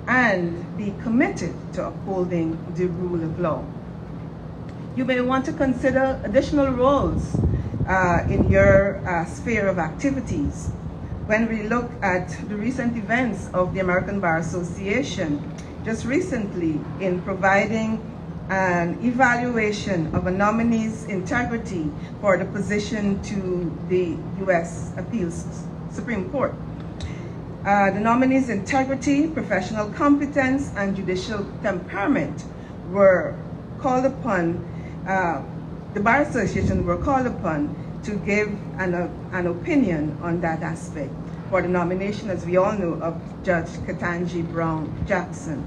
S3: and be committed to upholding the rule of law. You may want to consider additional roles in your sphere of activities. When we look at the recent events of the American Bar Association, just recently in providing an evaluation of a nominee's integrity for the position to the U.S. Supreme Court. The nominee's integrity, professional competence, and judicial temperament were called upon the Bar Association were called upon to give an opinion on that aspect for the nomination, as we all know, of Judge Ketanji Brown Jackson.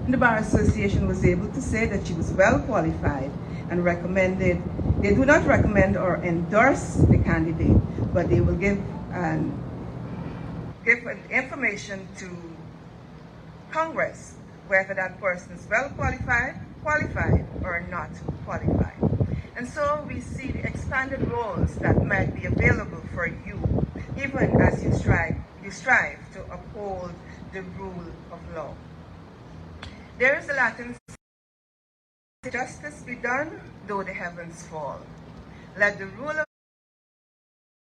S3: And the Bar Association was able to say that she was well qualified and recommended, they do not recommend or endorse the candidate, but they will give information to Congress whether that person is well qualified or not qualified. And so we see the expanded roles that might be available for you, even as you strive to uphold the rule of law. There is a Latin saying, justice be done, though the heavens fall. Let the rule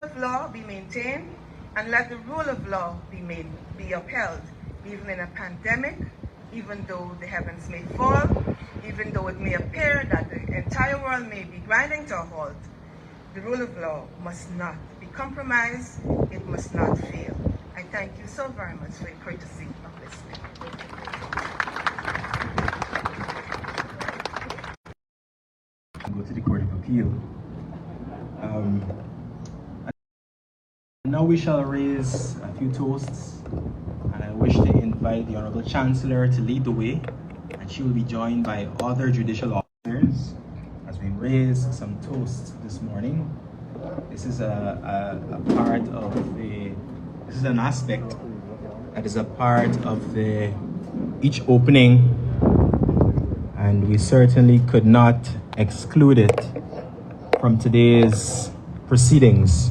S3: of law be maintained, and let the rule of law be upheld, even in a pandemic, even though the heavens may fall, even though it may appear that the entire world may be grinding to a halt. The rule of law must not be compromised, it must not fail. I thank you so very much for your courtesy of listening.
S2: Go to the Court of Appeal. Now we shall raise a few toasts, and I wish to invite the Honorable Chancellor to lead the way, and she will be joined by other judicial officers as we raise some toasts this morning. This is a part of this is an aspect that is a part of each opening, and we certainly could not exclude it from today's proceedings.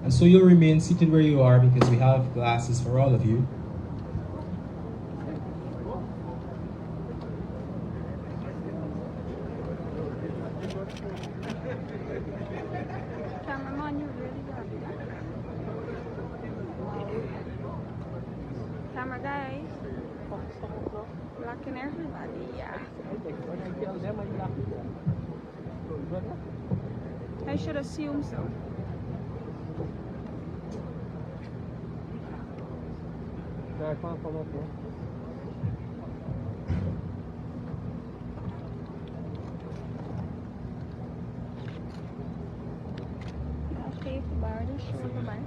S2: And so you'll remain seated where you are because we have glasses for all of you.
S4: Cameraman, you really got it. Camera guy, blocking everybody, yeah. I should assume so. Okay, bar the shoulder bar.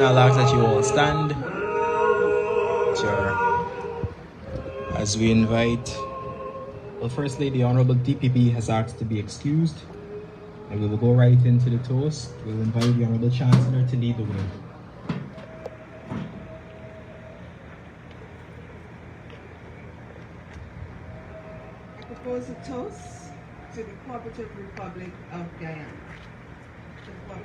S2: I'll ask that you all stand. Sure. As we invite, well, firstly, the Honorable DPP has asked to be excused, and we will go right into the toast. We'll invite the Honorable Chancellor to lead the way.
S3: I propose a toast to the Cooperative Republic of Guyana. The Cooperative Republic.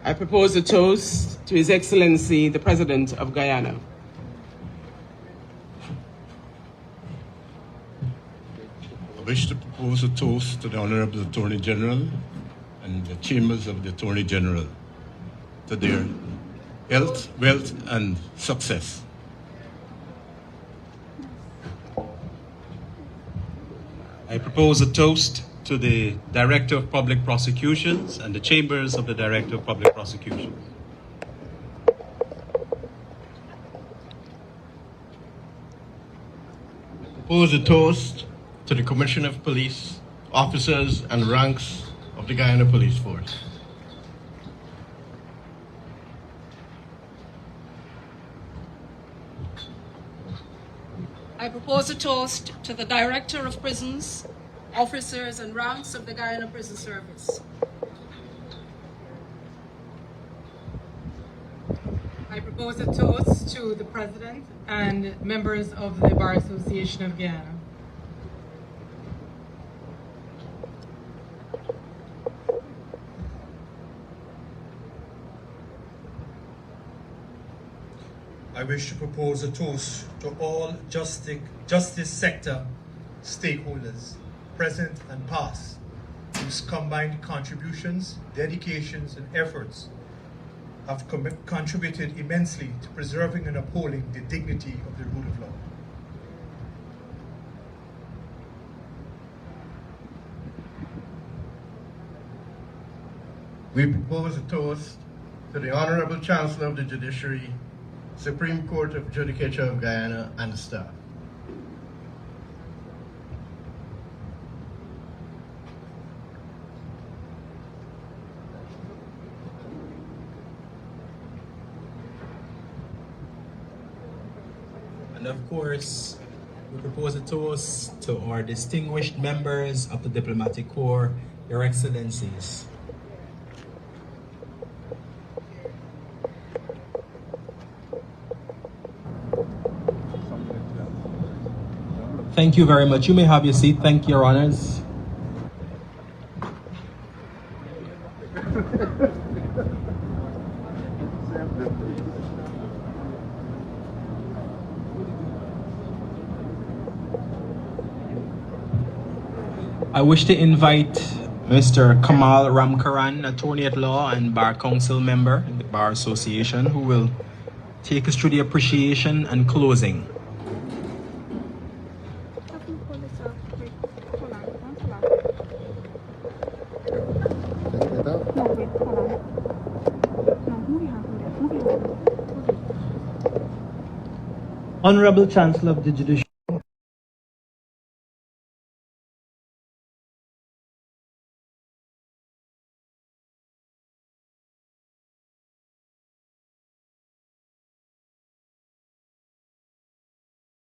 S5: I propose a toast to His Excellency, the President of Guyana.
S6: I wish to propose a toast to the Honorable Attorney General and the Chambers of the Attorney General to their health, wealth, and success.
S7: I propose a toast to the Director of Public Prosecutions and the Chambers of the Director of Public Prosecutions.
S6: Propose a toast to the Commissioner of Police, officers, and ranks of the Guyana Police Force.
S8: I propose a toast to the Director of Prisons, officers, and ranks of the Guyana Prison Service.
S9: I propose a toast to the President and members of the Bar Association of Guyana.
S10: I wish to propose a toast to all justice sector stakeholders, present and past, whose combined contributions, dedications, and efforts have contributed immensely to preserving and upholding the dignity of the rule of law.
S6: We propose a toast to the Honorable Chancellor of the Judiciary, Supreme Court of Judicature of Guyana, and the staff.
S2: And of course, we propose a toast to our distinguished members of the Diplomatic Corps, Your Excellencies. Thank you very much. You may have your seat. Thank you, Your Honors. I wish to invite Mr. Kamal Ramkaran, attorney at law and bar council member in the Bar Association, who will take us through the appreciation and closing.
S4: Have you pulled this up? Wait, hold on. No, wait, hold on. No, move your hand from there. Move your hand.
S11: Honorable Chancellor of the Judiciary.